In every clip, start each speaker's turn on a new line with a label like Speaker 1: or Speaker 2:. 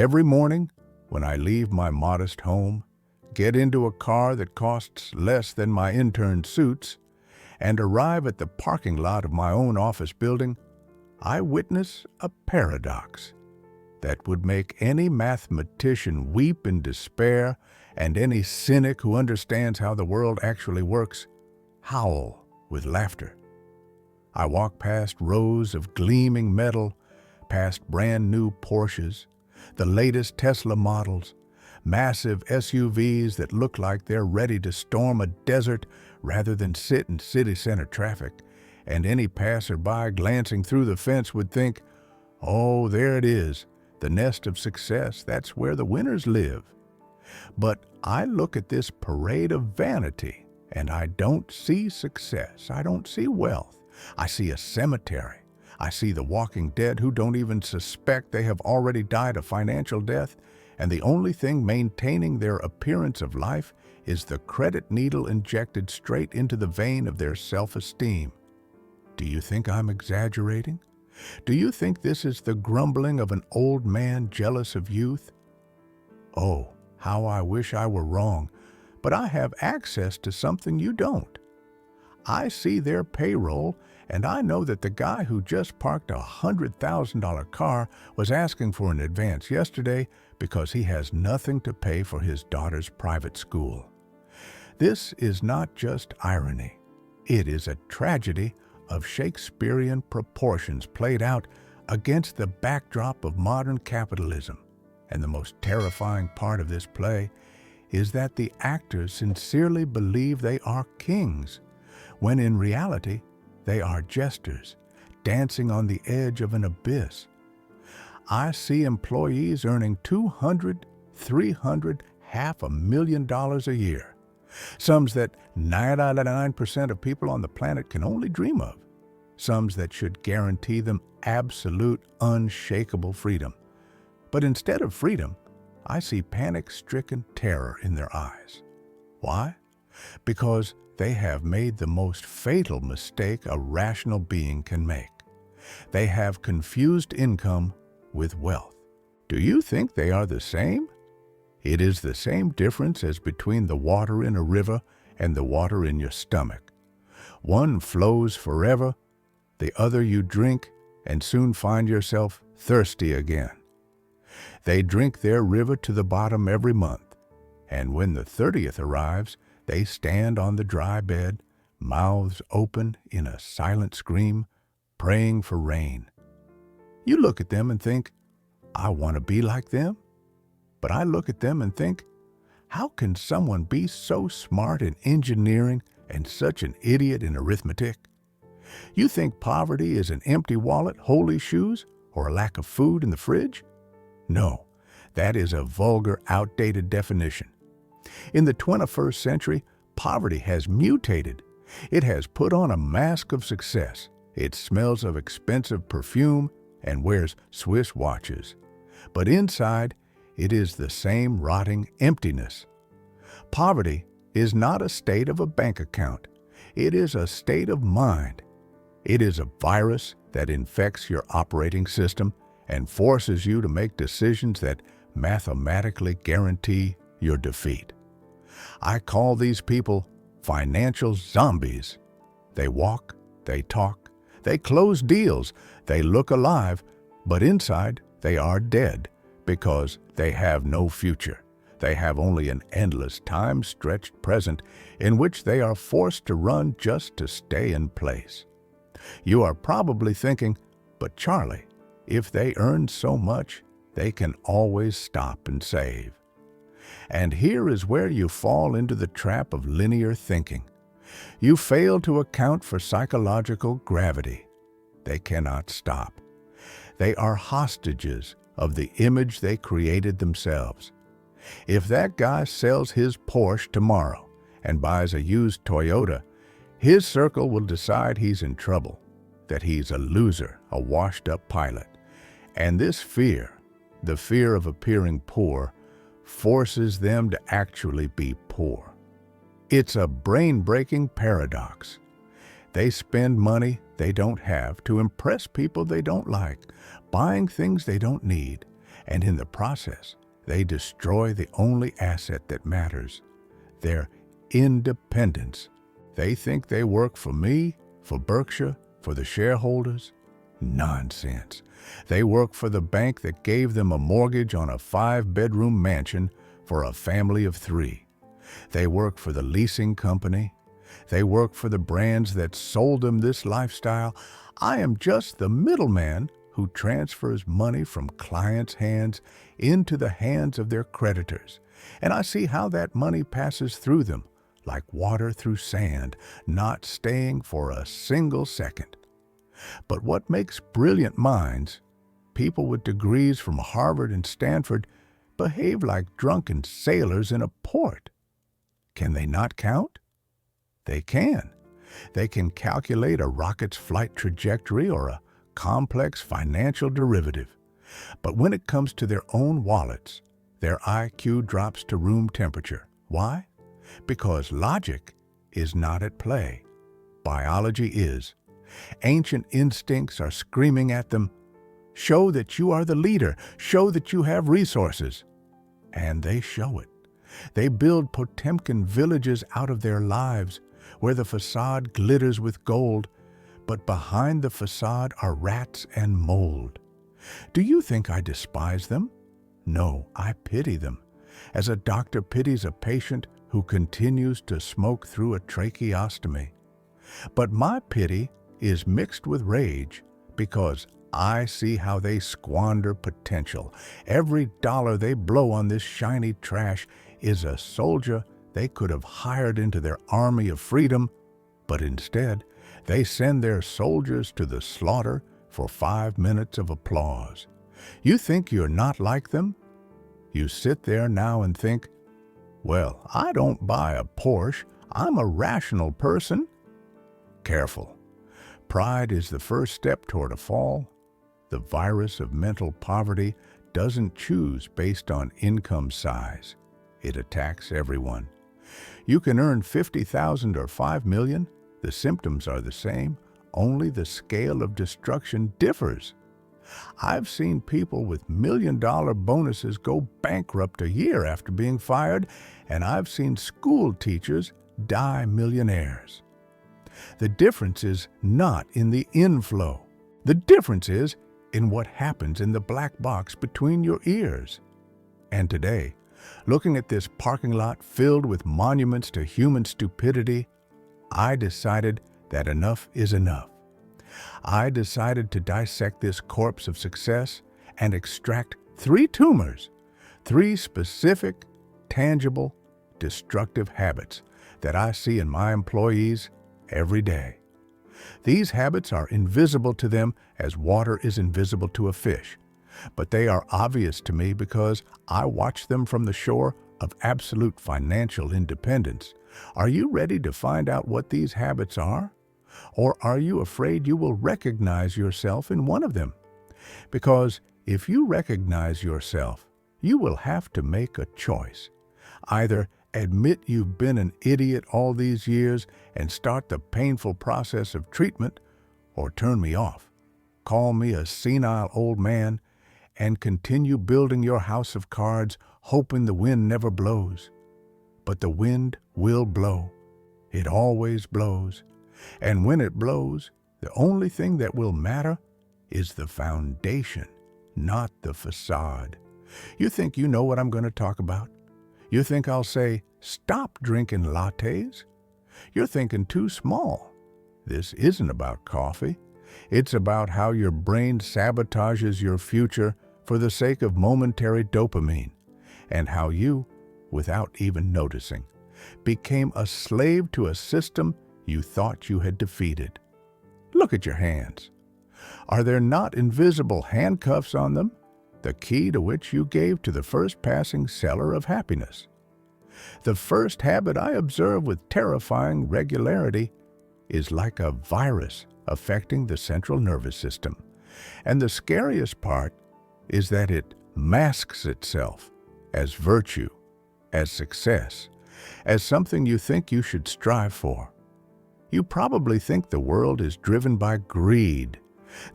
Speaker 1: Every morning, when I leave my modest home, get into a car that costs less than my intern suits, and arrive at the parking lot of my own office building, I witness a paradox that would make any mathematician weep in despair and any cynic who understands how the world actually works howl with laughter. I walk past rows of gleaming metal, past brand new Porsches, the latest Tesla models, massive SUVs that look like they're ready to storm a desert rather than sit in city center traffic, and any passerby glancing through the fence would think, "Oh, there it is, the nest of success, that's where the winners live." But I look at this parade of vanity, and I don't see success. I don't see wealth. I see a cemetery. I see the walking dead who don't even suspect they have already died a financial death, and the only thing maintaining their appearance of life is the credit needle injected straight into the vein of their self-esteem. Do you think I'm exaggerating? Do you think this is the grumbling of an old man jealous of youth? Oh, how I wish I were wrong, but I have access to something you don't. I see their payroll, and I know that the guy who just parked a $100,000 car was asking for an advance yesterday because he has nothing to pay for his daughter's private school. This is not just irony. It is a tragedy of Shakespearean proportions played out against the backdrop of modern capitalism. And the most terrifying part of this play is that the actors sincerely believe they are kings, when in reality, they are jesters, dancing on the edge of an abyss. I see employees earning $200,000, $300,000, $500,000 a year, sums that 99% of people on the planet can only dream of, sums that should guarantee them absolute, unshakable freedom. But instead of freedom, I see panic-stricken terror in their eyes. Why? Because they have made the most fatal mistake a rational being can make. They have confused income with wealth. Do you think they are the same? It is the same difference as between the water in a river and the water in your stomach. One flows forever, the other you drink and soon find yourself thirsty again. They drink their river to the bottom every month, and when the 30th arrives, they stand on the dry bed, mouths open in a silent scream, praying for rain. You look at them and think, I want to be like them. But I look at them and think, how can someone be so smart in engineering and such an idiot in arithmetic? You think poverty is an empty wallet, holey shoes, or a lack of food in the fridge? No, that is a vulgar, outdated definition. In the 21st century, poverty has mutated. It has put on a mask of success. It smells of expensive perfume and wears Swiss watches. But inside, it is the same rotting emptiness. Poverty is not a state of a bank account. It is a state of mind. It is a virus that infects your operating system and forces you to make decisions that mathematically guarantee your defeat. I call these people financial zombies. They walk, they talk, they close deals, they look alive, but inside they are dead because they have no future. They have only an endless time-stretched present in which they are forced to run just to stay in place. You are probably thinking, but Charlie, if they earn so much, they can always stop and save. And here is where you fall into the trap of linear thinking. You fail to account for psychological gravity. They cannot stop. They are hostages of the image they created themselves. If that guy sells his Porsche tomorrow and buys a used Toyota, his circle will decide he's in trouble, that he's a loser, a washed-up pilot. And this fear, the fear of appearing poor, forces them to actually be poor. It's a brain-breaking paradox. They spend money they don't have to impress people they don't like, buying things they don't need, And in the process, they destroy the only asset that matters, their independence. They think they work for me, for Berkshire, for the shareholders. Nonsense. They work for the bank that gave them a mortgage on a 5-bedroom mansion for a family of 3. They work for the leasing company. They work for the brands that sold them this lifestyle. I am just the middleman who transfers money from clients' hands into the hands of their creditors. And I see how that money passes through them like water through sand, not staying for a single second. But what makes brilliant minds, people with degrees from Harvard and Stanford, behave like drunken sailors in a port? Can they not count? They can. They can calculate a rocket's flight trajectory or a complex financial derivative. But when it comes to their own wallets, their IQ drops to room temperature. Why? Because logic is not at play. Biology is. Ancient instincts are screaming at them, "Show that you are the leader. Show that you have resources." And they show it. They build Potemkin villages out of their lives, where the facade glitters with gold, but behind the facade are rats and mold. Do you think I despise them? No, I pity them, as a doctor pities a patient who continues to smoke through a tracheostomy. But my pity is mixed with rage, because I see how they squander potential. Every dollar they blow on this shiny trash is a soldier they could have hired into their army of freedom, but instead they send their soldiers to the slaughter for 5 minutes of applause. You think you're not like them? You sit there now and think, "Well, I don't buy a Porsche. I'm a rational person." Careful. Pride is the first step toward a fall. The virus of mental poverty doesn't choose based on income size. It attacks everyone. You can earn 50,000 or 5 million. The symptoms are the same, only the scale of destruction differs. I've seen people with million-dollar bonuses go bankrupt a year after being fired, and I've seen school teachers die millionaires. The difference is not in the inflow. The difference is in what happens in the black box between your ears. And today, looking at this parking lot filled with monuments to human stupidity, I decided that enough is enough. I decided to dissect this corpse of success and extract 3 tumors, 3 specific, tangible, destructive habits that I see in my employees every day. These habits are invisible to them as water is invisible to a fish, but they are obvious to me because I watch them from the shore of absolute financial independence. Are you ready to find out what these habits are? Or are you afraid you will recognize yourself in one of them? Because if you recognize yourself, you will have to make a choice. Either admit you've been an idiot all these years and start the painful process of treatment, or turn me off, call me a senile old man, and continue building your house of cards, hoping the wind never blows. But the wind will blow. It always blows. And when it blows, the only thing that will matter is the foundation, not the facade. You think you know what I'm going to talk about? You think I'll say, "Stop drinking lattes"? You're thinking too small. This isn't about coffee. It's about how your brain sabotages your future for the sake of momentary dopamine, and how you, without even noticing, became a slave to a system you thought you had defeated. Look at your hands. Are there not invisible handcuffs on them, the key to which you gave to the first passing seller of happiness? The first habit I observe with terrifying regularity is like a virus affecting the central nervous system. And the scariest part is that it masks itself as virtue, as success, as something you think you should strive for. You probably think the world is driven by greed,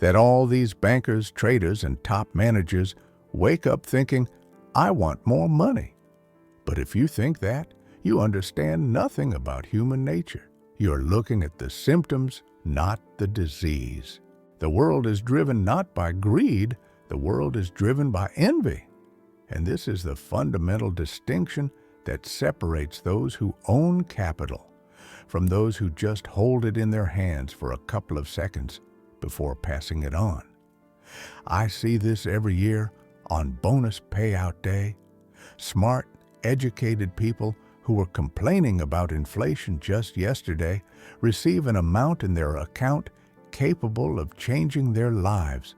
Speaker 1: that all these bankers, traders, and top managers wake up thinking, I want more money. But if you think that, you understand nothing about human nature. You're looking at the symptoms, not the disease. The world is driven not by greed, the world is driven by envy. And this is the fundamental distinction that separates those who own capital from those who just hold it in their hands for a couple of seconds before passing it on. I see this every year on bonus payout day. Smart, educated people who were complaining about inflation just yesterday receive an amount in their account capable of changing their lives,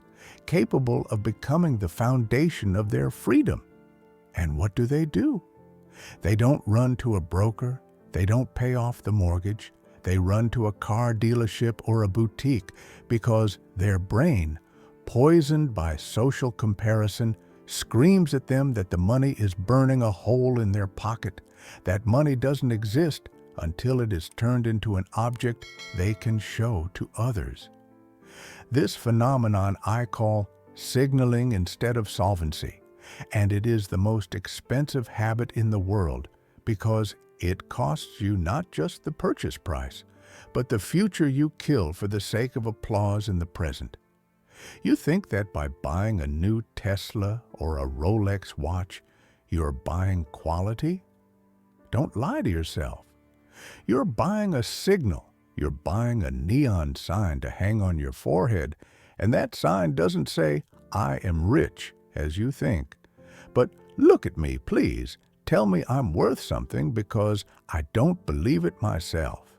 Speaker 1: capable of becoming the foundation of their freedom. And what do? They don't run to a broker. They don't pay off the mortgage. They run to a car dealership or a boutique because their brain, poisoned by social comparison, screams at them that the money is burning a hole in their pocket, that money doesn't exist until it is turned into an object they can show to others. This phenomenon I call signaling instead of solvency, and it is the most expensive habit in the world because it costs you not just the purchase price, but the future you kill for the sake of applause in the present. You think that by buying a new Tesla or a Rolex watch, you're buying quality? Don't lie to yourself. You're buying a signal. You're buying a neon sign to hang on your forehead, and that sign doesn't say, I am rich, as you think. But look at me, please. Tell me I'm worth something because I don't believe it myself.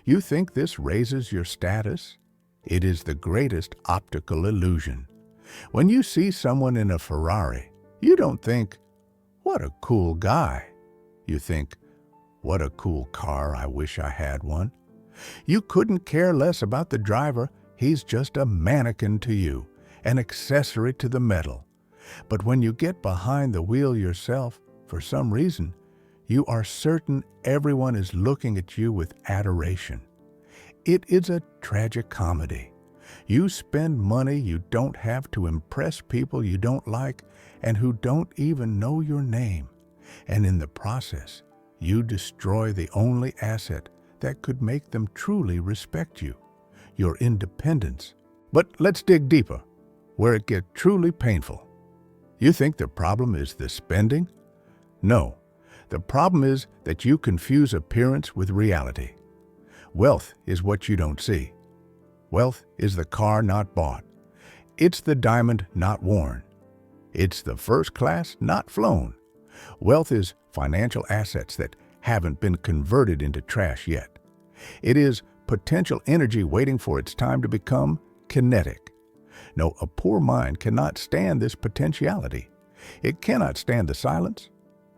Speaker 1: You think this raises your status? It is the greatest optical illusion. When you see someone in a Ferrari, you don't think, what a cool guy. You think, what a cool car, I wish I had one. You couldn't care less about the driver. He's just a mannequin to you, an accessory to the metal. But when you get behind the wheel yourself, for some reason, you are certain everyone is looking at you with adoration. It is a tragic comedy. You spend money you don't have to impress people you don't like and who don't even know your name. And in the process, you destroy the only asset that could make them truly respect you, your independence. But let's dig deeper, where it gets truly painful. You think the problem is the spending? No, the problem is that you confuse appearance with reality. Wealth is what you don't see. Wealth is the car not bought. It's the diamond not worn. It's the first class not flown. Wealth is financial assets that haven't been converted into trash yet. It is potential energy waiting for its time to become kinetic. No, a poor mind cannot stand this potentiality. It cannot stand the silence.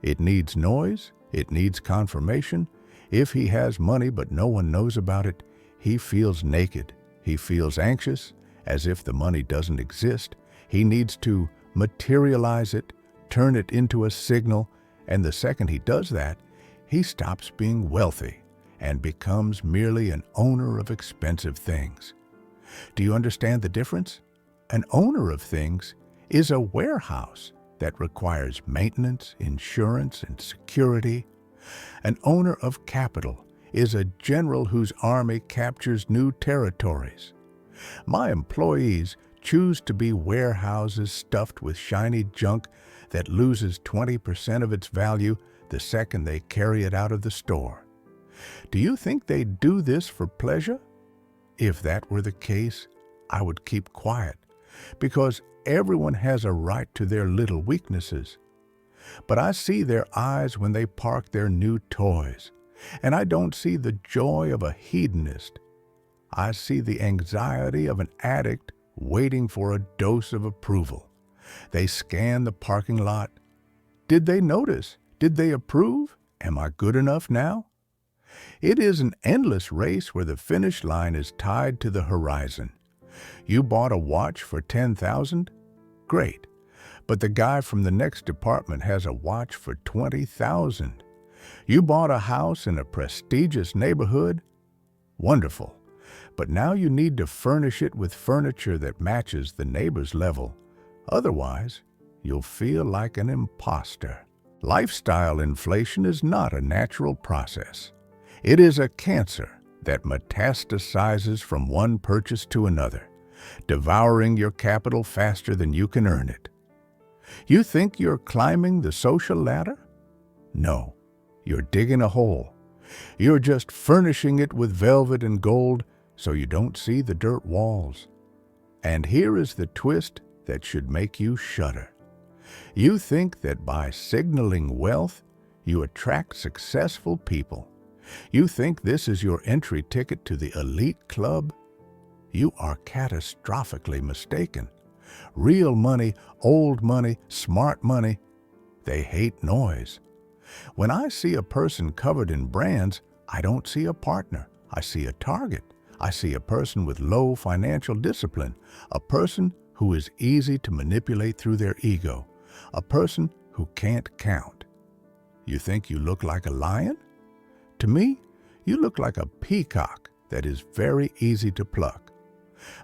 Speaker 1: It needs noise. It needs confirmation. If he has money but no one knows about it, he feels naked. He feels anxious, as if the money doesn't exist. He needs to materialize it, turn it into a signal, and the second he does that, he stops being wealthy and becomes merely an owner of expensive things. Do you understand the difference? An owner of things is a warehouse that requires maintenance, insurance, and security. An owner of capital is a general whose army captures new territories. My employees choose to be warehouses stuffed with shiny junk that loses 20% of its value the second they carry it out of the store. Do you think they do this for pleasure? If that were the case, I would keep quiet, because everyone has a right to their little weaknesses. But I see their eyes when they park their new toys, and I don't see the joy of a hedonist. I see the anxiety of an addict waiting for a dose of approval. They scan the parking lot. Did they notice? Did they approve? Am I good enough now? It is an endless race where the finish line is tied to the horizon. You bought a watch for $10,000? Great. But the guy from the next department has a watch for $20,000. You bought a house in a prestigious neighborhood? Wonderful. But now you need to furnish it with furniture that matches the neighbor's level. Otherwise, you'll feel like an imposter. Lifestyle inflation is not a natural process. It is a cancer that metastasizes from one purchase to another, devouring your capital faster than you can earn it. You think you're climbing the social ladder? No, you're digging a hole. You're just furnishing it with velvet and gold so you don't see the dirt walls. And here is the twist that should make you shudder. You think that by signaling wealth, you attract successful people. You think this is your entry ticket to the elite club? You are catastrophically mistaken. Real money, old money, smart money, they hate noise. When I see a person covered in brands, I don't see a partner. I see a target. I see a person with low financial discipline, a person who is easy to manipulate through their ego, a person who can't count. You think you look like a lion? To me, you look like a peacock that is very easy to pluck.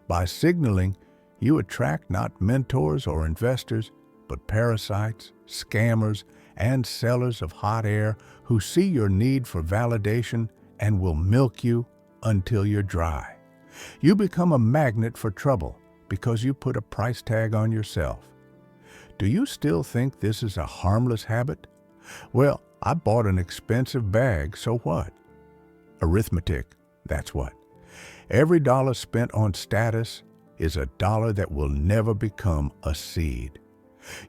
Speaker 1: By signaling, you attract not mentors or investors, but parasites, scammers, and sellers of hot air who see your need for validation and will milk you until you're dry. You become a magnet for trouble because you put a price tag on yourself. Do you still think this is a harmless habit? Well, I bought an expensive bag, so what? Arithmetic, that's what. Every dollar spent on status is a dollar that will never become a seed.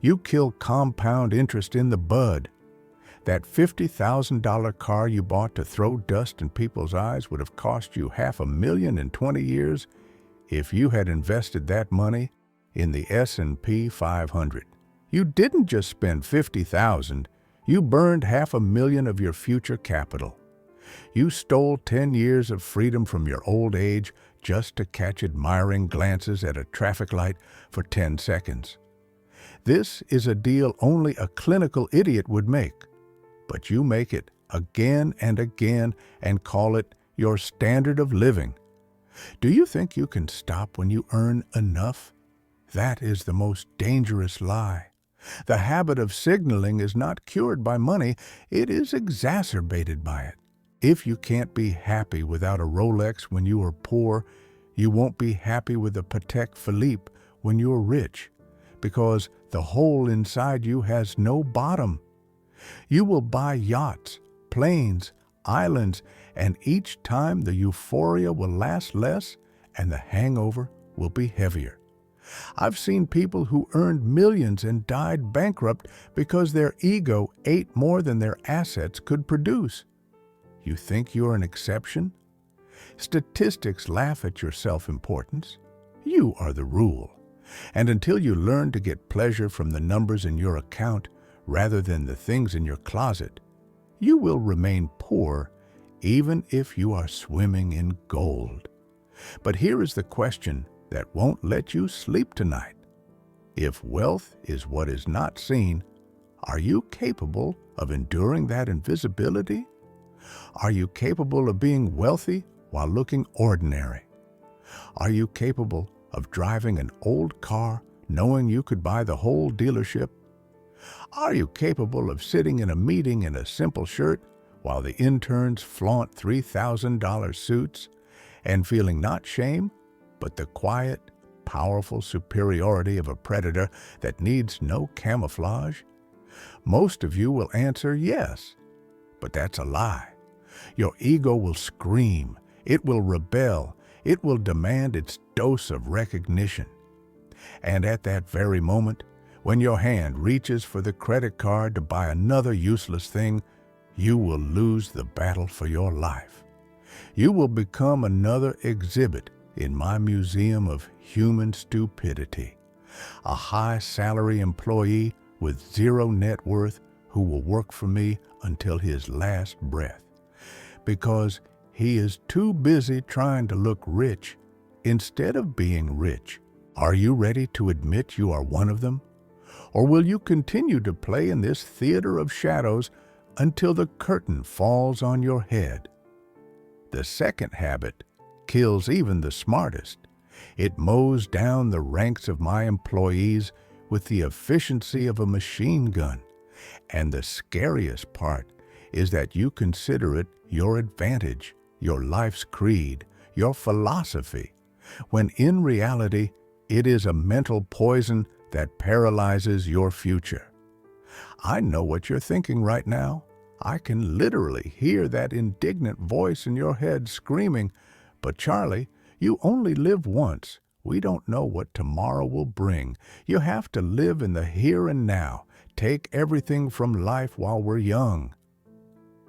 Speaker 1: You kill compound interest in the bud. That $50,000 car you bought to throw dust in people's eyes would have cost you $500,000 in 20 years if you had invested that money in the S&P 500. You didn't just spend $50,000, you burned $500,000 of your future capital. You stole 10 years of freedom from your old age just to catch admiring glances at a traffic light for 10 seconds. This is a deal only a clinical idiot would make, but you make it again and again and call it your standard of living. Do you think you can stop when you earn enough? That is the most dangerous lie. The habit of signaling is not cured by money, it is exacerbated by it. If you can't be happy without a Rolex when you are poor, you won't be happy with a Patek Philippe when you're rich, because the hole inside you has no bottom. You will buy yachts, planes, islands, and each time the euphoria will last less and the hangover will be heavier. I've seen people who earned millions and died bankrupt because their ego ate more than their assets could produce. You think you're an exception? Statistics laugh at your self-importance. You are the rule. And until you learn to get pleasure from the numbers in your account rather than the things in your closet, you will remain poor even if you are swimming in gold. But here is the question that won't let you sleep tonight. If wealth is what is not seen, are you capable of enduring that invisibility? Are you capable of being wealthy while looking ordinary? Are you capable of driving an old car knowing you could buy the whole dealership? Are you capable of sitting in a meeting in a simple shirt while the interns flaunt $3,000 suits and feeling not shame, but the quiet, powerful superiority of a predator that needs no camouflage? Most of you will answer yes, but that's a lie. Your ego will scream, it will rebel, it will demand its dose of recognition. And at that very moment, when your hand reaches for the credit card to buy another useless thing, you will lose the battle for your life. You will become another exhibit in my museum of human stupidity, a high-salary employee with zero net worth who will work for me until his last breath, because he is too busy trying to look rich instead of being rich. Are you ready to admit you are one of them? Or will you continue to play in this theater of shadows until the curtain falls on your head? The second habit kills even the smartest. It mows down the ranks of my employees with the efficiency of a machine gun. And the scariest part is that you consider it your advantage, your life's creed, your philosophy, when in reality, it is a mental poison that paralyzes your future. I know what you're thinking right now. I can literally hear that indignant voice in your head screaming, "But Charlie, you only live once. We don't know what tomorrow will bring. You have to live in the here and now. Take everything from life while we're young."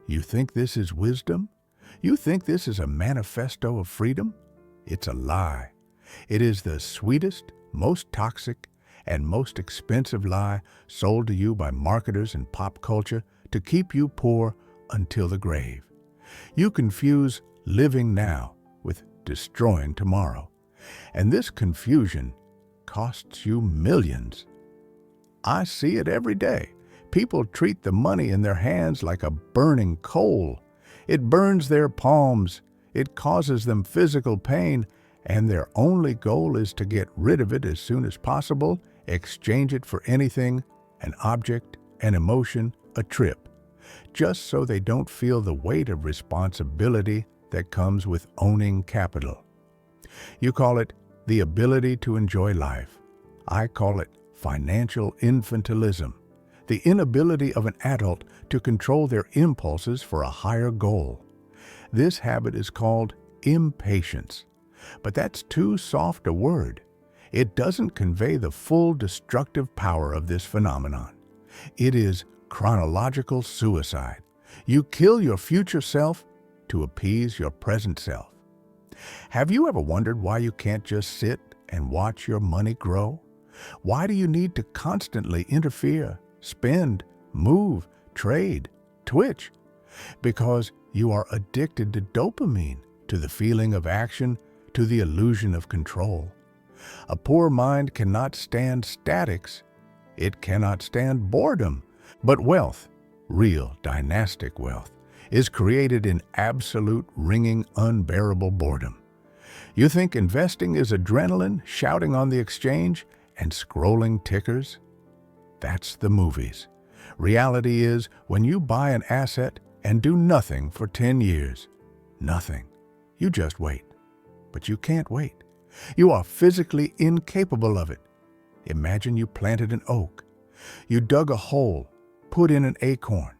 Speaker 1: You think this is wisdom? You think this is a manifesto of freedom? It's a lie. It is the sweetest, most toxic, and most expensive lie sold to you by marketers and pop culture to keep you poor until the grave. You confuse living now with destroying tomorrow, and this confusion costs you millions. I see it every day. People treat the money in their hands like a burning coal. It burns their palms, it causes them physical pain, and their only goal is to get rid of it as soon as possible, exchange it for anything, an object, an emotion, a trip, just so they don't feel the weight of responsibility that comes with owning capital. You call it the ability to enjoy life. I call it financial infantilism, the inability of an adult to control their impulses for a higher goal. This habit is called impatience, but that's too soft a word. It doesn't convey the full destructive power of this phenomenon. It is chronological suicide. You kill your future self to appease your present self. Have you ever wondered why you can't just sit and watch your money grow? Why do you need to constantly interfere, spend, move, trade, twitch? Because you are addicted to dopamine, to the feeling of action, to the illusion of control. A poor mind cannot stand statics. It cannot stand boredom. But wealth, real dynastic wealth, is created in absolute, ringing, unbearable boredom. You think investing is adrenaline, shouting on the exchange, and scrolling tickers? That's the movies. Reality is when you buy an asset and do nothing for 10 years. Nothing. You just wait. But you can't wait. You are physically incapable of it. Imagine you planted an oak. You dug a hole, put in an acorn,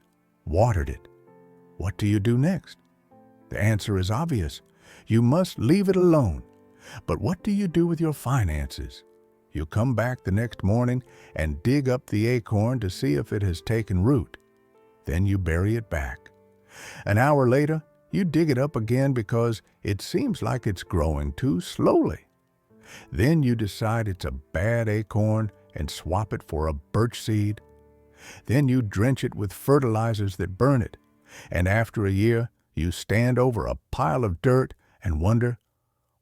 Speaker 1: watered it. What do you do next? The answer is obvious. You must leave it alone. But what do you do with your finances? You come back the next morning and dig up the acorn to see if it has taken root. Then you bury it back. An hour later, you dig it up again because it seems like it's growing too slowly. Then you decide it's a bad acorn and swap it for a birch seed. Then you drench it with fertilizers that burn it. And after a year, you stand over a pile of dirt and wonder,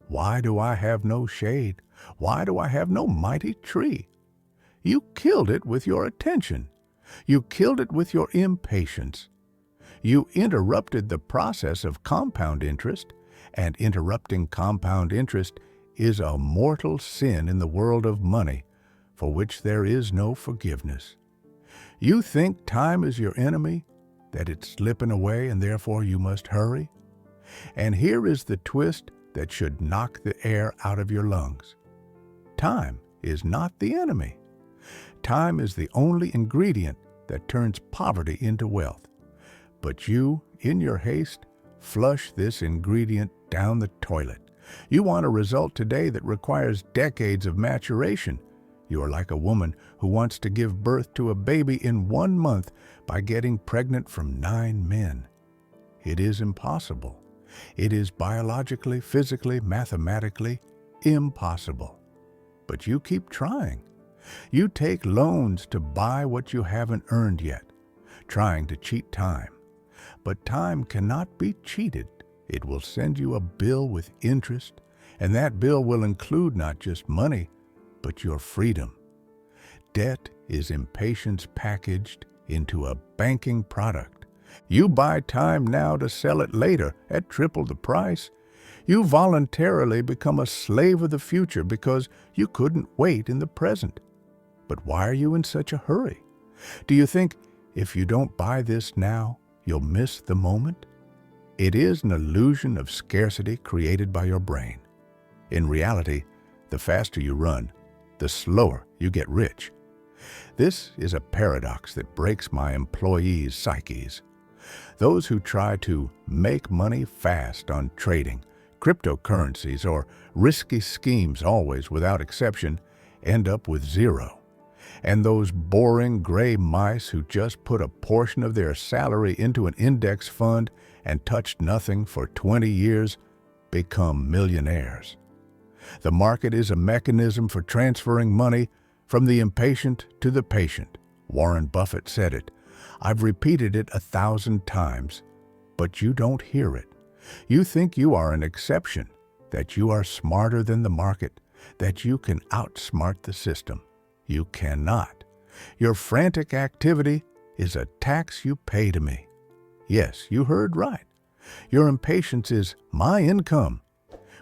Speaker 1: why do I have no shade? Why do I have no mighty tree? You killed it with your attention. You killed it with your impatience. You interrupted the process of compound interest, and interrupting compound interest is a mortal sin in the world of money, for which there is no forgiveness. You think time is your enemy, that it's slipping away and therefore you must hurry? And here is the twist that should knock the air out of your lungs. Time is not the enemy. Time is the only ingredient that turns poverty into wealth. But you, in your haste, flush this ingredient down the toilet. You want a result today that requires decades of maturation. You are like a woman who wants to give birth to a baby in 1 month by getting pregnant from 9 men. It is impossible. It is biologically, physically, mathematically impossible. But you keep trying. You take loans to buy what you haven't earned yet, trying to cheat time. But time cannot be cheated. It will send you a bill with interest, and that bill will include not just money, but your freedom. Debt is impatience packaged into a banking product. You buy time now to sell it later at triple the price. You voluntarily become a slave of the future because you couldn't wait in the present. But why are you in such a hurry? Do you think if you don't buy this now, you'll miss the moment? It is an illusion of scarcity created by your brain. In reality, the faster you run, the slower you get rich. This is a paradox that breaks my employees' psyches. Those who try to make money fast on trading, cryptocurrencies, or risky schemes, always, without exception, end up with zero. And those boring gray mice who just put a portion of their salary into an index fund and touched nothing for 20 years become millionaires. The market is a mechanism for transferring money from the impatient to the patient. Warren Buffett said it. I've repeated it 1,000 times, but you don't hear it. You think you are an exception, that you are smarter than the market, that you can outsmart the system. You cannot. Your frantic activity is a tax you pay to me. Yes, you heard right. Your impatience is my income.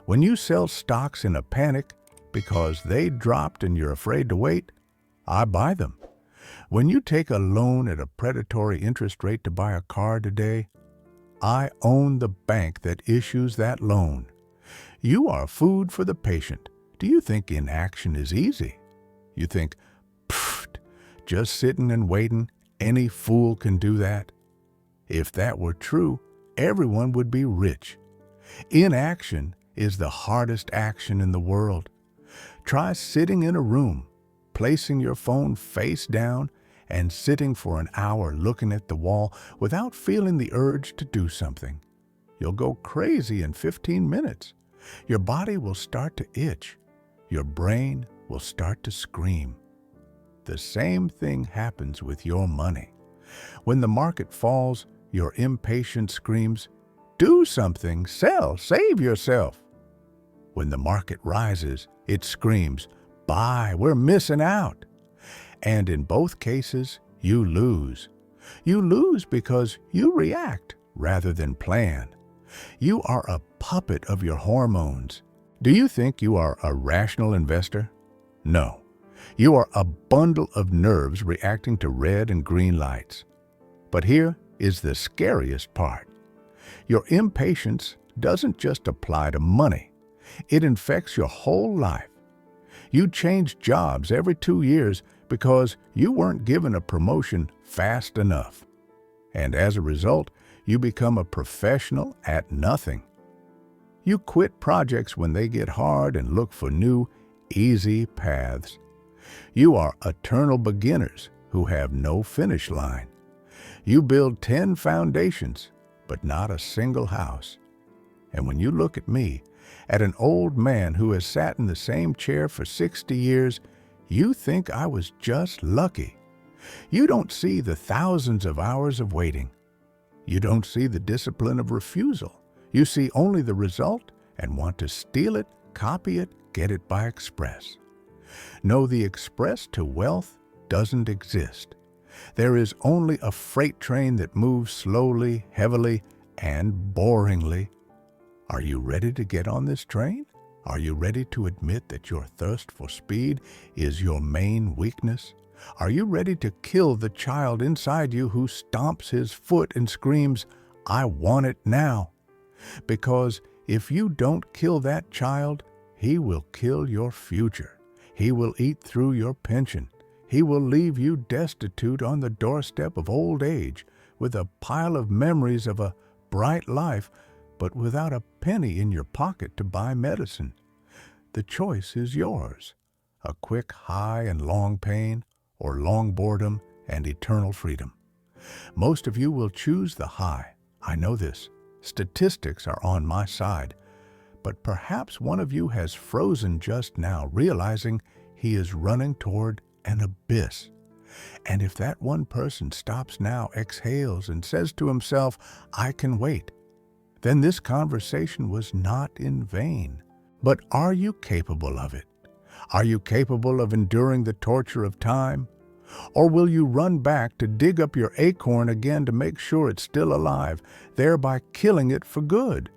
Speaker 1: When you sell stocks in a panic because they dropped and you're afraid to wait, I buy them. When you take a loan at a predatory interest rate to buy a car today, I own the bank that issues that loan. You are food for the patient. Do you think inaction is easy? You think, just sitting and waiting, any fool can do that? If that were true, everyone would be rich. Inaction is the hardest action in the world. Try sitting in a room, placing your phone face down, and sitting for an hour looking at the wall without feeling the urge to do something. You'll go crazy in 15 minutes. Your body will start to itch. Your brain will start to scream. The same thing happens with your money. When the market falls, your impatience screams, "Do something, sell, save yourself." When the market rises, it screams, "Buy, we're missing out." And in both cases, you lose. You lose because you react rather than plan. You are a puppet of your hormones. Do you think you are a rational investor? No. You are a bundle of nerves reacting to red and green lights. But here is the scariest part. Your impatience doesn't just apply to money. It infects your whole life. You change jobs every 2 years because you weren't given a promotion fast enough. And as a result, you become a professional at nothing. You quit projects when they get hard and look for new, easy paths. You are eternal beginners who have no finish line. You build 10 foundations, but not a single house. And when you look at me, at an old man who has sat in the same chair for 60 years, you think I was just lucky. You don't see the thousands of hours of waiting. You don't see the discipline of refusal. You see only the result and want to steal it, copy it, get it by express. No, the express to wealth doesn't exist. There is only a freight train that moves slowly, heavily, and boringly. Are you ready to get on this train? Are you ready to admit that your thirst for speed is your main weakness? Are you ready to kill the child inside you who stomps his foot and screams, "I want it now"? Because if you don't kill that child, he will kill your future. He will eat through your pension. He will leave you destitute on the doorstep of old age with a pile of memories of a bright life, but without a penny in your pocket to buy medicine. The choice is yours. A quick high and long pain, or long boredom and eternal freedom. Most of you will choose the high. I know this. Statistics are on my side. But perhaps one of you has frozen just now, realizing he is running toward an abyss. And if that one person stops now, exhales, and says to himself, "I can wait," then this conversation was not in vain. But are you capable of it? Are you capable of enduring the torture of time? Or will you run back to dig up your acorn again to make sure it's still alive, thereby killing it for good?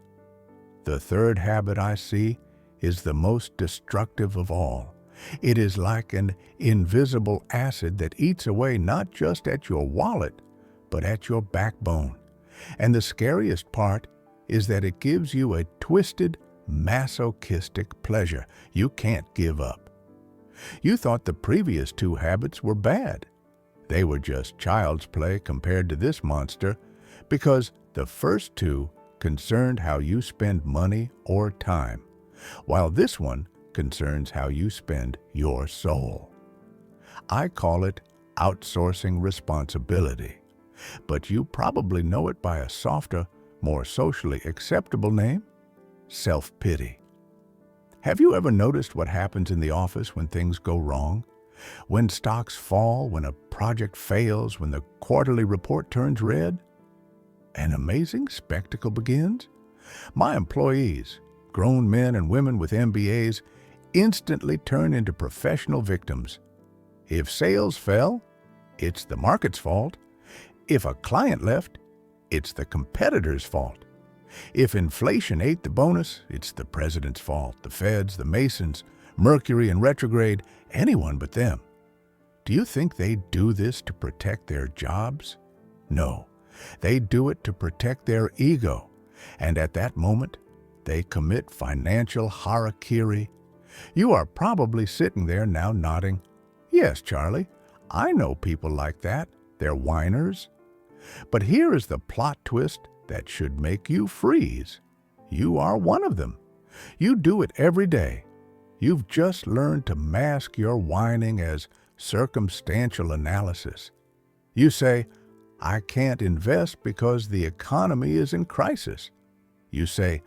Speaker 1: The third habit I see is the most destructive of all. It is like an invisible acid that eats away not just at your wallet, but at your backbone. And the scariest part is that it gives you a twisted, masochistic pleasure you can't give up. You thought the previous two habits were bad. They were just child's play compared to this monster, because the first two concerned how you spend money or time, while this one concerns how you spend your soul. I call it outsourcing responsibility, but you probably know it by a softer, more socially acceptable name: self-pity. Have you ever noticed what happens in the office when things go wrong? When stocks fall, when a project fails, when the quarterly report turns red? An amazing spectacle begins. My employees, grown men and women with MBAs, instantly turn into professional victims. If sales fell, it's the market's fault. If a client left, it's the competitor's fault. If inflation ate the bonus, it's the president's fault, the feds, the Masons, Mercury in retrograde, anyone but them. Do you think they do this to protect their jobs? No, they do it to protect their ego. And at that moment, they commit financial harakiri. You are probably sitting there now nodding, "Yes, Charlie, I know people like that. They're whiners." But here is the plot twist that should make you freeze. You are one of them. You do it every day. You've just learned to mask your whining as circumstantial analysis. You say, "I can't invest because the economy is in crisis." You say,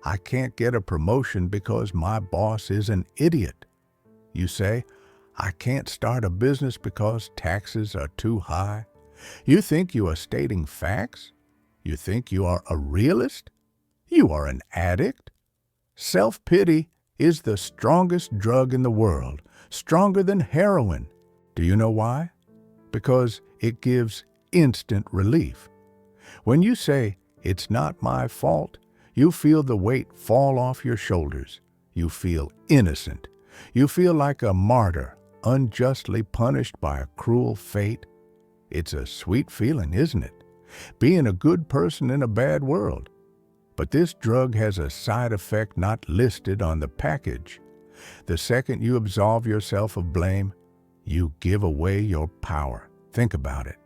Speaker 1: "I can't get a promotion because my boss is an idiot." You say, "I can't start a business because taxes are too high." You think you are stating facts? You think you are a realist? You are an addict. Self-pity is the strongest drug in the world, stronger than heroin. Do you know why? Because it gives instant relief. When you say, "It's not my fault," you feel the weight fall off your shoulders. You feel innocent. You feel like a martyr, unjustly punished by a cruel fate. It's a sweet feeling, isn't it? Being a good person in a bad world. But this drug has a side effect not listed on the package. The second you absolve yourself of blame, you give away your power. Think about it.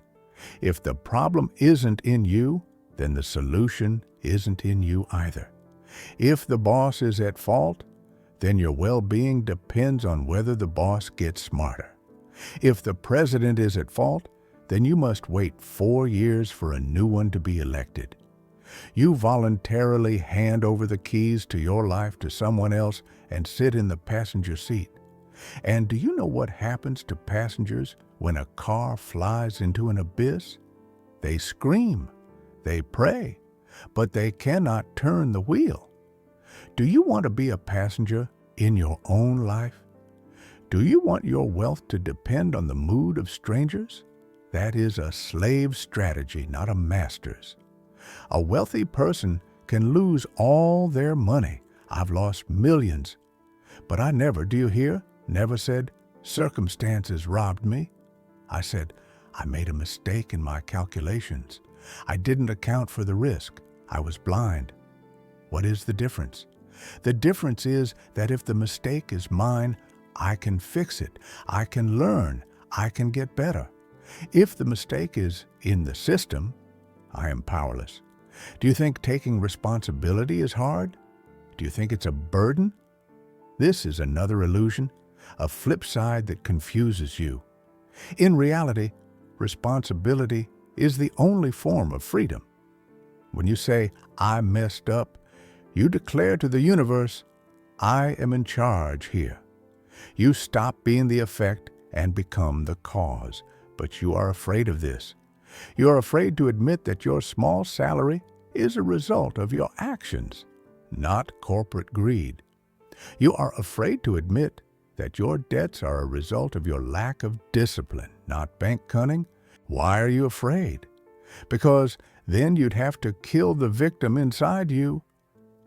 Speaker 1: If the problem isn't in you, then the solution isn't in you either. If the boss is at fault, then your well-being depends on whether the boss gets smarter. If the president is at fault, then you must wait 4 years for a new one to be elected. You voluntarily hand over the keys to your life to someone else and sit in the passenger seat. And do you know what happens to passengers when a car flies into an abyss? They scream, they pray, but they cannot turn the wheel. Do you want to be a passenger in your own life? Do you want your wealth to depend on the mood of strangers? That is a slave strategy, not a master's. A wealthy person can lose all their money. I've lost millions. But I never, do you hear? Never said, "Circumstances robbed me." I said, "I made a mistake in my calculations. I didn't account for the risk. I was blind." What is the difference? The difference is that if the mistake is mine, I can fix it. I can learn. I can get better. If the mistake is in the system, I am powerless. Do you think taking responsibility is hard? Do you think it's a burden? This is another illusion, a flip side that confuses you. In reality, responsibility is the only form of freedom. When you say, "I messed up," you declare to the universe, "I am in charge here." You stop being the effect and become the cause. But you are afraid of this. You are afraid to admit that your small salary is a result of your actions, not corporate greed. You are afraid to admit that your debts are a result of your lack of discipline, not bank cunning. Why are you afraid? Because then you'd have to kill the victim inside you,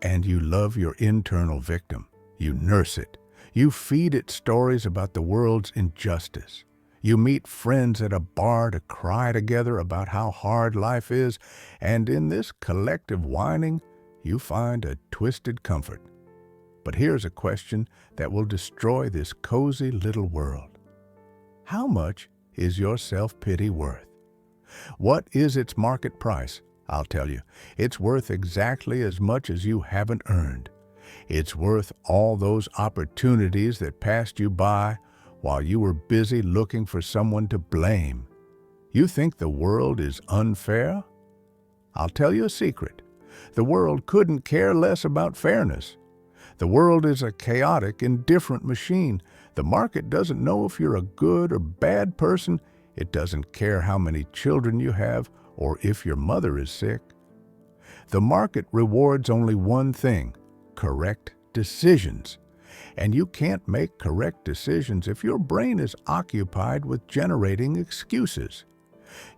Speaker 1: and you love your internal victim. You nurse it. You feed it stories about the world's injustice. You meet friends at a bar to cry together about how hard life is, and in this collective whining, you find a twisted comfort. But here's a question that will destroy this cozy little world. How much is your self-pity worth? What is its market price? I'll tell you, it's worth exactly as much as you haven't earned. It's worth all those opportunities that passed you by while you were busy looking for someone to blame. You think the world is unfair? I'll tell you a secret. The world couldn't care less about fairness. The world is a chaotic, indifferent machine. The market doesn't know if you're a good or bad person. It doesn't care how many children you have or if your mother is sick. The market rewards only one thing: correct decisions. And you can't make correct decisions if your brain is occupied with generating excuses.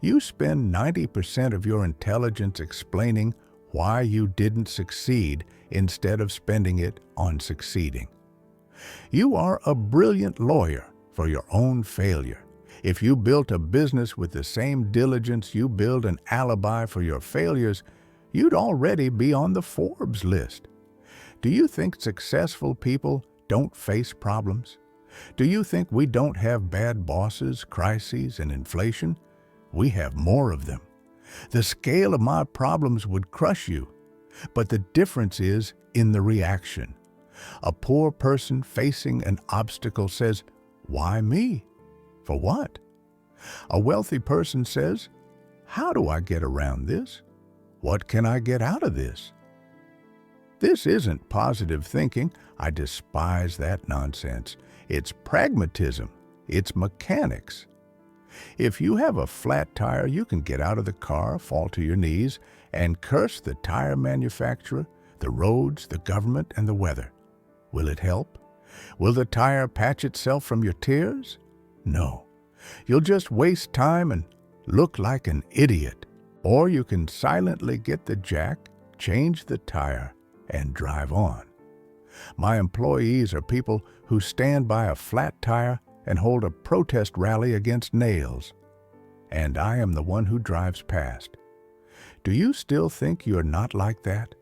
Speaker 1: You spend 90% of your intelligence explaining why you didn't succeed instead of spending it on succeeding. You are a brilliant lawyer for your own failure. If you built a business with the same diligence you build an alibi for your failures, you'd already be on the Forbes list. Do you think successful people don't face problems? Do you think we don't have bad bosses, crises, and inflation? We have more of them. The scale of my problems would crush you, but the difference is in the reaction. A poor person facing an obstacle says, "Why me? For what?" A wealthy person says, "How do I get around this? What can I get out of this?" This isn't positive thinking. I despise that nonsense. It's pragmatism. It's mechanics. If you have a flat tire, you can get out of the car, fall to your knees, and curse the tire manufacturer, the roads, the government, and the weather. Will it help? Will the tire patch itself from your tears? No. You'll just waste time and look like an idiot. Or you can silently get the jack, change the tire, and drive on. My employees are people who stand by a flat tire and hold a protest rally against nails. And I am the one who drives past. Do you still think you're not like that?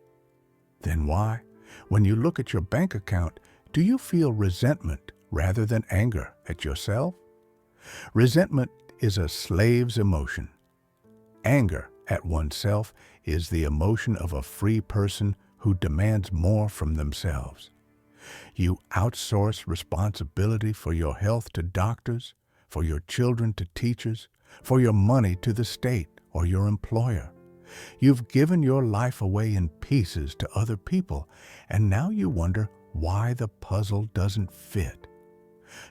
Speaker 1: Then why, when you look at your bank account, do you feel resentment rather than anger at yourself? Resentment is a slave's emotion. Anger at oneself is the emotion of a free person who demands more from themselves. You outsource responsibility for your health to doctors, for your children to teachers, for your money to the state or your employer. You've given your life away in pieces to other people, and now you wonder why the puzzle doesn't fit.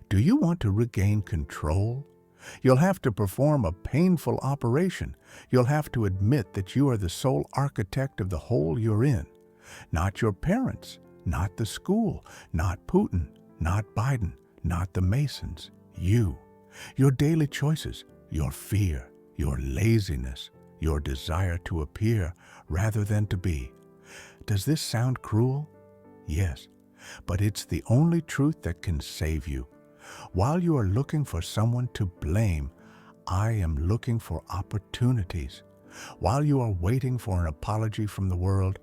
Speaker 1: Do you want to regain control? You'll have to perform a painful operation. You'll have to admit that you are the sole architect of the hole you're in. Not your parents, not the school, not Putin, not Biden, not the Masons. You, your daily choices, your fear, your laziness, your desire to appear rather than to be. Does this sound cruel? Yes, but it's the only truth that can save you. While you are looking for someone to blame, I am looking for opportunities. While you are waiting for an apology from the world,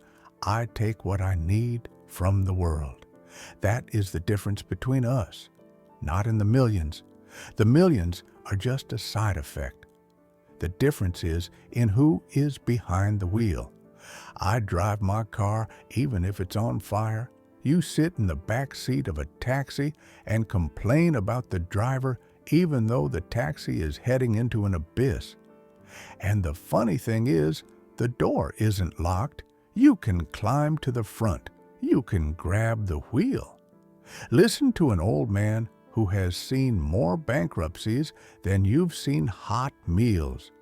Speaker 1: I take what I need from the world. That is the difference between us, not in the millions. The millions are just a side effect. The difference is in who is behind the wheel. I drive my car even if it's on fire. You sit in the back seat of a taxi and complain about the driver even though the taxi is heading into an abyss. And the funny thing is, the door isn't locked. You can climb to the front. You can grab the wheel. Listen to an old man who has seen more bankruptcies than you've seen hot meals,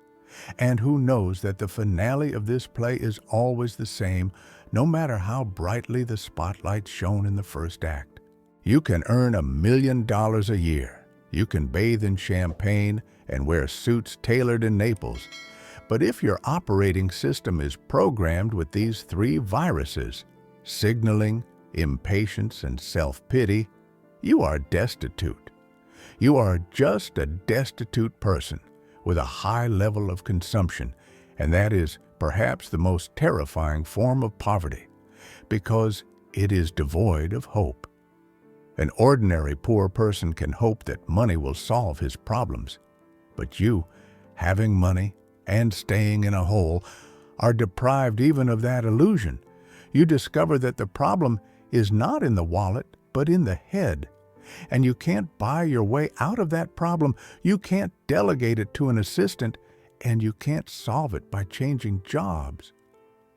Speaker 1: and who knows that the finale of this play is always the same, no matter how brightly the spotlight shone in the first act. You can earn $1 million a year. You can bathe in champagne and wear suits tailored in Naples. But if your operating system is programmed with these 3 viruses, signaling, impatience, and self-pity, You are destitute. You are just a destitute person with a high level of consumption, and that is perhaps the most terrifying form of poverty, because it is devoid of hope. An ordinary poor person can hope that money will solve his problems, but you, having money and staying in a hole, are deprived even of that illusion. You discover that the problem is not in the wallet, but in the head. And you can't buy your way out of that problem. You can't delegate it to an assistant, and you can't solve it by changing jobs.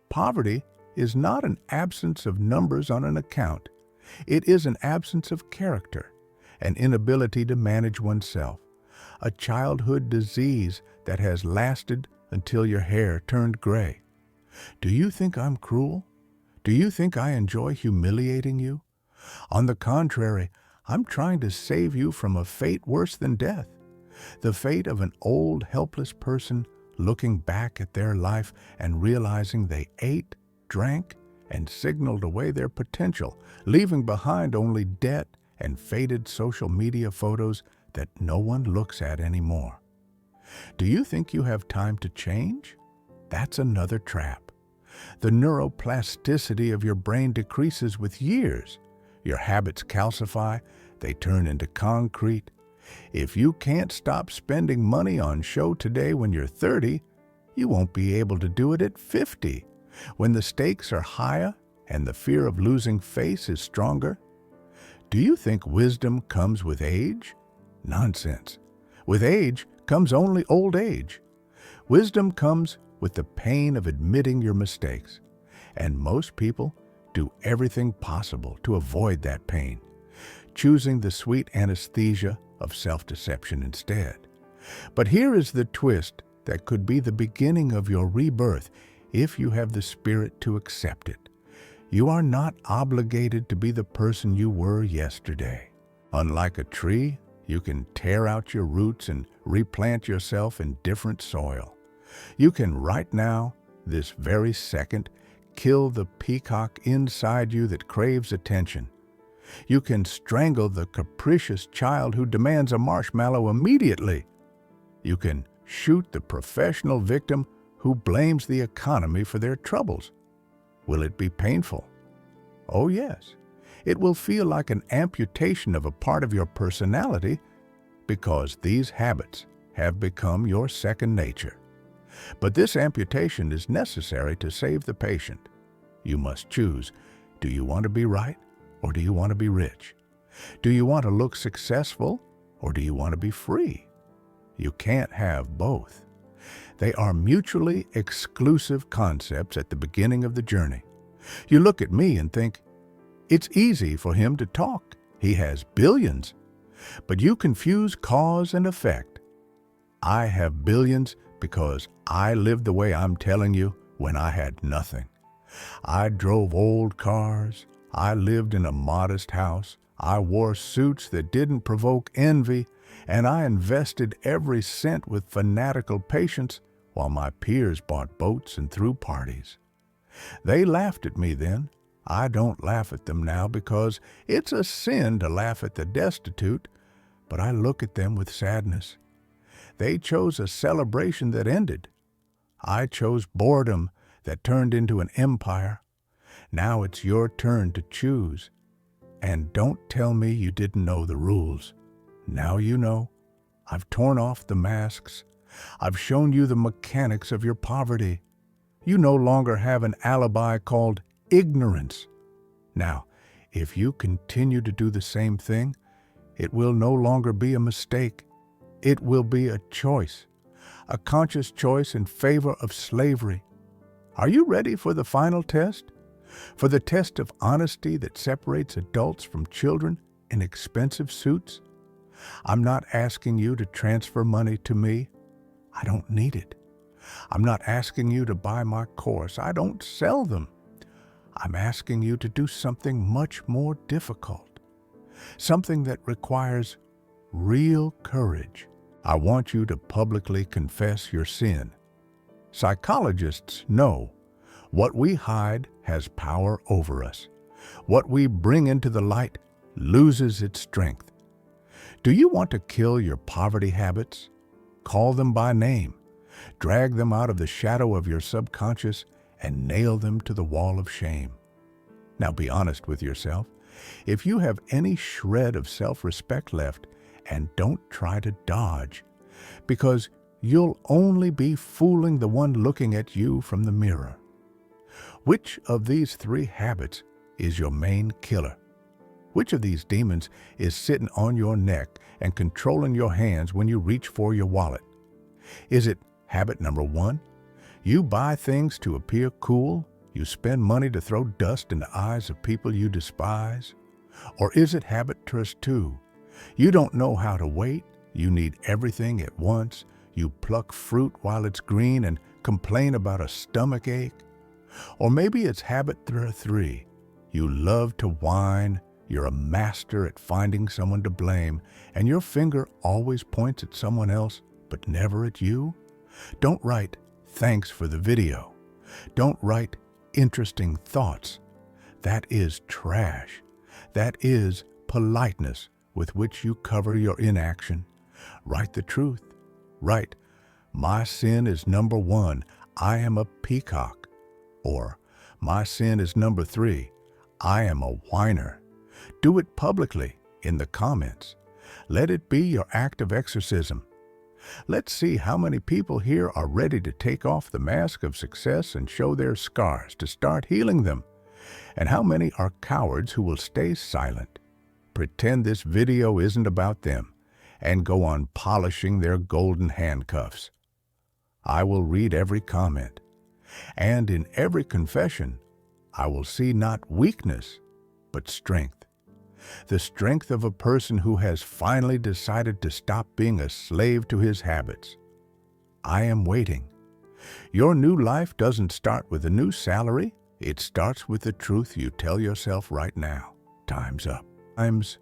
Speaker 1: Poverty is not an absence of numbers on an account. It is an absence of character, an inability to manage oneself, a childhood disease that has lasted until your hair turned gray. Do you think I'm cruel? Do you think I enjoy humiliating you? On the contrary, I'm trying to save you from a fate worse than death, the fate of an old, helpless person looking back at their life and realizing they ate, drank, and signaled away their potential, leaving behind only debt and faded social media photos that no one looks at anymore. Do you think you have time to change? That's another trap. The neuroplasticity of your brain decreases with years. Your habits calcify, they turn into concrete. If you can't stop spending money on show today when you're 30, you won't be able to do it at 50, when the stakes are higher and the fear of losing face is stronger. Do you think wisdom comes with age? Nonsense. With age comes only old age. Wisdom comes with the pain of admitting your mistakes, and most people do everything possible to avoid that pain, choosing the sweet anesthesia of self-deception instead. But here is the twist that could be the beginning of your rebirth if you have the spirit to accept it. You are not obligated to be the person you were yesterday. Unlike a tree, you can tear out your roots and replant yourself in different soil. You can right now, this very second, kill the peacock inside you that craves attention. You can strangle the capricious child who demands a marshmallow immediately. You can shoot the professional victim who blames the economy for their troubles. Will it be painful? Oh yes. It will feel like an amputation of a part of your personality, because these habits have become your second nature. But this amputation is necessary to save the patient. You must choose. Do you want to be right, or do you want to be rich? Do you want to look successful, or do you want to be free? You can't have both. They are mutually exclusive concepts at the beginning of the journey. You look at me and think, it's easy for him to talk. He has billions. But you confuse cause and effect. I have billions because I lived the way I'm telling you when I had nothing. I drove old cars. I lived in a modest house. I wore suits that didn't provoke envy, and I invested every cent with fanatical patience while my peers bought boats and threw parties. They laughed at me then. I don't laugh at them now because it's a sin to laugh at the destitute, but I look at them with sadness. They chose a celebration that ended. I chose boredom that turned into an empire. Now it's your turn to choose. And don't tell me you didn't know the rules. Now you know. I've torn off the masks. I've shown you the mechanics of your poverty. You no longer have an alibi called ignorance. Now, if you continue to do the same thing, it will no longer be a mistake. It will be a choice, a conscious choice in favor of slavery. Are you ready for the final test? For the test of honesty that separates adults from children in expensive suits? I'm not asking you to transfer money to me. I don't need it. I'm not asking you to buy my course. I don't sell them. I'm asking you to do something much more difficult, something that requires real courage. I want you to publicly confess your sin. Psychologists know what we hide has power over us. What we bring into the light loses its strength. Do you want to kill your poverty habits? Call them by name. Drag them out of the shadow of your subconscious and nail them to the wall of shame. Now be honest with yourself. If you have any shred of self-respect left, and don't try to dodge, because you'll only be fooling the one looking at you from the mirror. Which of these 3 habits is your main killer? Which of these demons is sitting on your neck and controlling your hands when you reach for your wallet? Is it habit number 1? You buy things to appear cool. You spend money to throw dust in the eyes of people you despise? Or is it habit 2? You don't know how to wait. You need everything at once. You pluck fruit while it's green and complain about a stomach ache. Or maybe it's habit 3. You love to whine. You're a master at finding someone to blame, and your finger always points at someone else, but never at you. Don't write, "Thanks for the video." Don't write, "Interesting thoughts." That is trash. That is politeness with which you cover your inaction. Write the truth. Write, "My sin is number 1, I am a peacock." Or, "My sin is number 3, I am a whiner." Do it publicly in the comments. Let it be your act of exorcism. Let's see how many people here are ready to take off the mask of success and show their scars to start healing them. And how many are cowards who will stay silent, pretend this video isn't about them, and go on polishing their golden handcuffs. I will read every comment, and in every confession, I will see not weakness, but strength. The strength of a person who has finally decided to stop being a slave to his habits. I am waiting. Your new life doesn't start with a new salary. It starts with the truth you tell yourself right now. Time's up. Time's